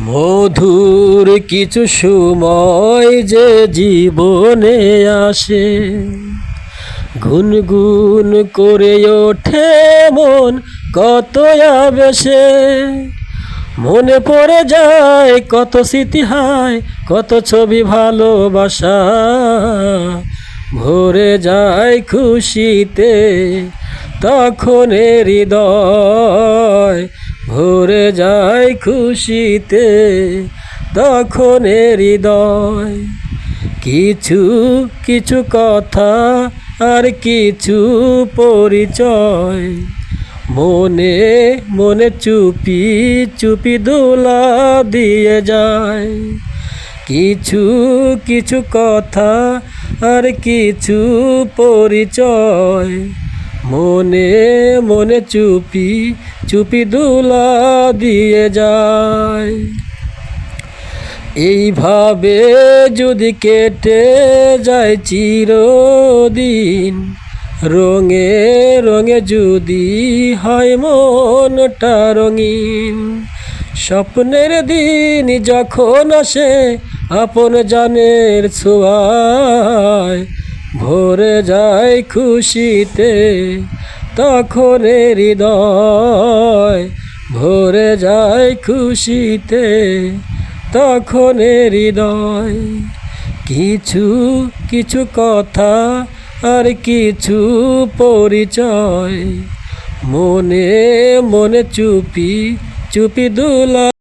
মধুর কিছু সময় যে জীবনে আসে, গুনগুন করে ওঠে মন কত আবেশে। মনে পড়ে যায় কত স্মৃতি, হায় কত ছবি ভালোবাসা। ভরে যায় খুশিতে তখন হৃদয়, ভরে যায় খুশিতে তখন হৃদয়। কিছু কিছু কথা আর কিছু পরিচয়, মনে মনে চুপি চুপি দোলা দিয়ে যায়। কিছু কিছু কথা আর কিছু পরিচয়, মনে মনে চুপি চুপি দোলা দিয়ে যায়। এইভাবে যদি কেটে যায় চিরদিন, রঙে রঙে যদি হয় মনটা রঙিন। স্বপ্নের দিন যখন আসে আপন জানের ছোঁয়ায়, ভরে যায় খুশিতে তখন হৃদয়, ভরে যায় খুশিতে তখন হৃদয়। কিছু কিছু কথা আর কিছু পরিচয়, মনে মনে চুপি চুপি দোলা